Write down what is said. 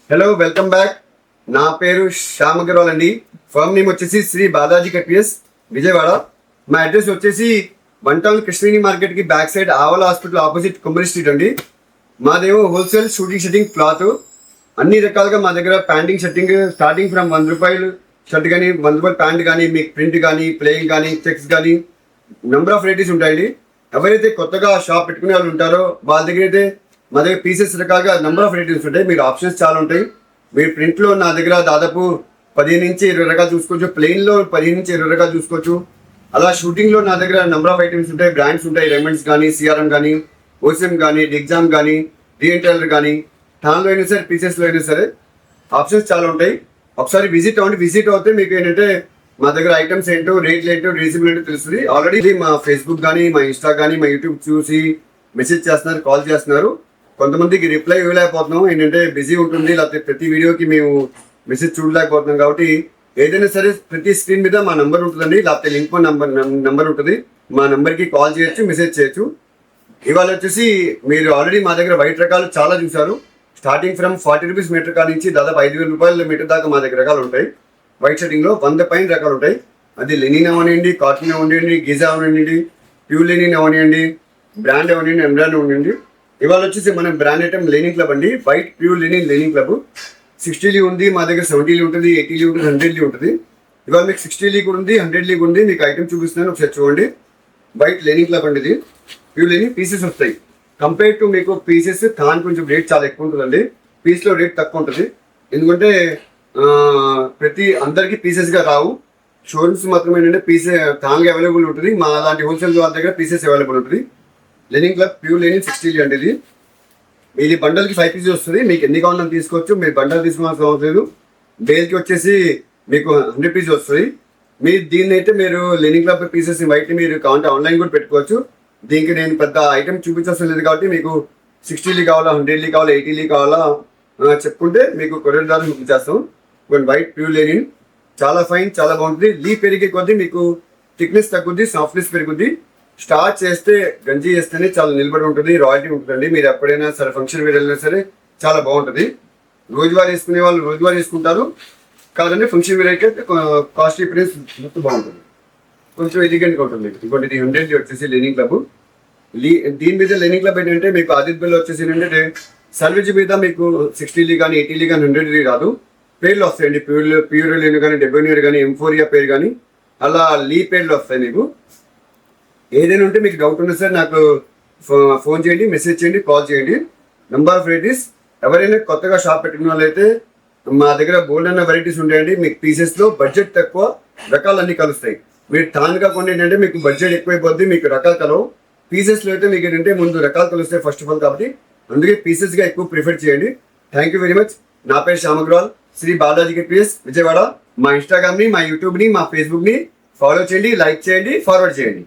Hello welcome back. నా పేరు శ్యామ్ అగర్వాల్ అండి. ఫర్మ్ నేమ్ వచ్చేసి శ్రీ బాలాజీ కట్పియస్ విజయవాడ. మా అడ్రస్ వచ్చేసి 1 టౌన్ కృష్ణవేణి మార్కెట్ కి బ్యాక్ సైడ్ ఆవల హాస్పిటల్ ఆపోజిట్ కుమ్మరి స్ట్రీట్ అండి. మాదేమో హోల్సేల్ షూటింగ్ షర్టింగ్ క్లాత్ అన్ని రకాలుగా మా దగ్గర panting shirting starting from ₹100 shirt కానీ ₹100 ప్యాంట్ కానీ మీకు ప్రింట్ కానీ ప్లేయింగ్ కానీ చెక్స్ కానీ నెంబర్ ఆఫ్ వెరైటీస్ ఉంటాయండి. ఎవరైతే కొత్తగా షాప్ పెట్టుకునే వాళ్ళు ఉంటారో వాళ్ళ దగ్గర అయితే మా దగ్గర పీసెస్ రకాలుగా నెంబర్ ఆఫ్ వెరైటీస్ ఉంటాయి. మీరు ఆప్షన్స్ చాలా ఉంటాయి. మీరు ప్రింట్లో నా దగ్గర దాదాపు 15 నుంచి 20 రకాలు చూసుకోవచ్చు. ప్లెయిన్లో 15 నుంచి 20 రకాలు చూసుకోవచ్చు. అలా షూటింగ్లో నా దగ్గర నెంబర్ ఆఫ్ ఐటమ్స్ ఉంటాయి. బ్రాండ్స్ ఉంటాయి. రెమండ్స్ కానీ సిఆర్ఎం కానీ ఓసిఎం కానీ డిగ్జామ్ కానీ డిఎన్టైలర్ కానీ టాన్లో అయినా సరే పీసెస్లో అయినా సరే ఆప్షన్స్ చాలా ఉంటాయి. ఒకసారి విజిట్ అవ్వండి. విజిట్ అవుతే మీకు ఏంటంటే మా దగ్గర ఐటమ్స్ ఏంటో రేట్లు ఏంటో రీజనబుల్ ఏంటో తెలుస్తుంది. ఆల్రెడీ మా ఫేస్బుక్ కానీ మా ఇన్స్టా కానీ మా యూట్యూబ్ చూసి మెసేజ్ చేస్తున్నారు, కాల్ చేస్తున్నారు. కొంతమందికి రిప్లై ఇవ్వలేకపోతున్నాం, ఏంటంటే బిజీ ఉంటుంది, లేకపోతే ప్రతి వీడియోకి మేము మెసేజ్ చూడలేకపోతున్నాం. కాబట్టి ఏదైనా సరే ప్రతి స్క్రీన్ మీద మా నంబర్ ఉంటుందండి, లేకపోతే లింక్ నంబర్ ఉంటుంది. మా నంబర్కి కాల్ చేయొచ్చు, మెసేజ్ చేయొచ్చు. ఇవాళ వచ్చేసి మీరు ఆల్రెడీ మా దగ్గర వైట్ రకాలు చాలా చూసారు. స్టార్టింగ్ ఫ్రమ్ ₹40 మీటర్ కాడ నుంచి దాదాపు ₹5,000 మీటర్ దాకా మా దగ్గర రకాలు ఉంటాయి. వైట్ షర్టింగ్లో 100 పైన రకాలు ఉంటాయి. అది లెనిన్ అవనివ్వండి, కాటన్ అవనివ్వండి, గిజా అవనివ్వండి, ప్యూర్ లెనిన్ అవనివ్వండి, బ్రాండ్ అవనివ్వండి, ఎంబ్రాండ్ అవనివ్వండి. ఇవాళ వచ్చేసి మన బ్రాండ్ ఐటమ్ లెనిన్ క్లబ్ అండి. వైట్ ప్యూర్ లెనిన్ క్లబ్ 60 ఉంది, మా దగ్గర 70 ఉంటుంది, 80 ఉంటుంది, 100 ఉంటుంది. ఇవాళ మీకు 60 కూడా ఉంది, 100 ఉంది. మీకు ఐటమ్ చూపిస్తున్నాను, ఒకసారి చూడండి. వైట్ లెనిన్ క్లబ్ అండి. ఇది ప్యూర్ లెనిన్ పీసెస్ వస్తాయి. కంపేర్ టు మీకు పీసెస్ థాన్ కొంచెం రేట్ చాలా ఎక్కువ ఉంటుందండి. పీస్లో రేట్ తక్కువ ఉంటుంది. ఎందుకంటే ప్రతి అందరికీ పీసెస్గా రావు. షోరూమ్స్ మాత్రం ఏంటంటే పీసెస్ థాన్గా అవైలబుల్ ఉంటుంది. మా అలాంటి హోల్సేల్ వాళ్ళ దగ్గర పీసెస్ అవైలబుల్ ఉంటుంది. లెనిన్ క్లబ్ ప్యూర్ లెనిన్ 60 అంటే ఇది బండల్కి 5 పీసెస్ వస్తుంది. మీకు ఎన్ని కావాలని తీసుకోవచ్చు. మీరు బండల్ తీసుకోవాల్సిన అవసరం లేదు. బేల్కి వచ్చేసి మీకు 100 పీసెస్ వస్తుంది. మీరు దీన్ని అయితే మీరు లెనిన్ క్లబ్ పీసెస్ బయట మీరు కావాలంటే ఆన్లైన్ కూడా పెట్టుకోవచ్చు. దీనికి నేను పెద్ద ఐటమ్ చూపించాల్సిన లేదు కాబట్టి మీకు 60 కావాలా, 100 కావాలా, 80 కావాలా చెప్పుకుంటే మీకు కొరియర్ ద్వారా చూపించేస్తాం. వైట్ ప్యూర్ లెనిన్ చాలా ఫైన్, చాలా బాగుంటుంది. లీ పెరిగే కొద్దీ మీకు థిక్నెస్ తగ్గుద్ది, సాఫ్ట్నెస్ పెరుగుద్ది. స్టార్ట్ చేస్తే గంజి చేస్తేనే చాలా నిలబడి ఉంటుంది, రాయల్టీ ఉంటుందండి. మీరు ఎప్పుడైనా సరే ఫంక్షన్ వేర్ వెళ్ళినా సరే చాలా బాగుంటుంది. రోజువారీ వేసుకునే వాళ్ళు రోజువారీ వేసుకుంటారు, కాదండి ఫంక్షన్ వేర్ అయితే కాస్ట్లీ ప్రైస్ బాగుంటుంది, కొంచెం ఎలిగెంట్గా ఉంటుంది. ఇంకోటి ఇది 100 వచ్చేసి లెనిన్ క్లబ్. దీని మీద లెనిన్ క్లబ్ ఏంటంటే మీకు ఆదిత్ బిల్ వచ్చేసి ఏంటంటే సర్వీస్ మీద మీకు 60 కానీ 80 కానీ 100 రాదు. పేర్లు వస్తాయండి. ప్యూర్ లెనిన్ కానీ డెబోనియర్ కానీ ఎంఫోరియా పేరు కానీ అలా లీ పేర్లు వస్తాయి. మీకు ఏదైనా ఉంటే మీకు డౌట్ ఉంది సార్ నాకు ఫోన్ చేయండి, మెసేజ్ చేయండి, కాల్ చేయండి. Number of varieties. ఎవరైనా కొత్తగా షాప్ పెట్టుకున్న వాళ్ళైతే మా దగ్గర బోల్డ్ అన్న వెరైటీస్ ఉంటాయండి. మీకు పీసెస్లో బడ్జెట్ తక్కువ, రకాలన్నీ కలుస్తాయి. మీరు తానుగా కొన్ని ఏంటంటే మీకు బడ్జెట్ ఎక్కువైపోద్ది, మీకు రకాలు కలవు. పీసెస్లో అయితే మీకు ఏంటంటే ముందు రకాలు కలుస్తాయి ఫస్ట్ ఆఫ్ ఆల్. కాబట్టి అందుకే పీసెస్గా ఎక్కువ ప్రిఫర్ చేయండి. Thank you very much. నా పేరు శ్యామ్ అగర్వాల్, శ్రీ బాలాజీ కట్పియస్ విజయవాడ. మా ఇన్స్టాగ్రామ్ని, మా యూట్యూబ్ని, మా ఫేస్బుక్ని ఫాలో చేయండి, లైక్ చేయండి, ఫార్వర్డ్ చేయండి.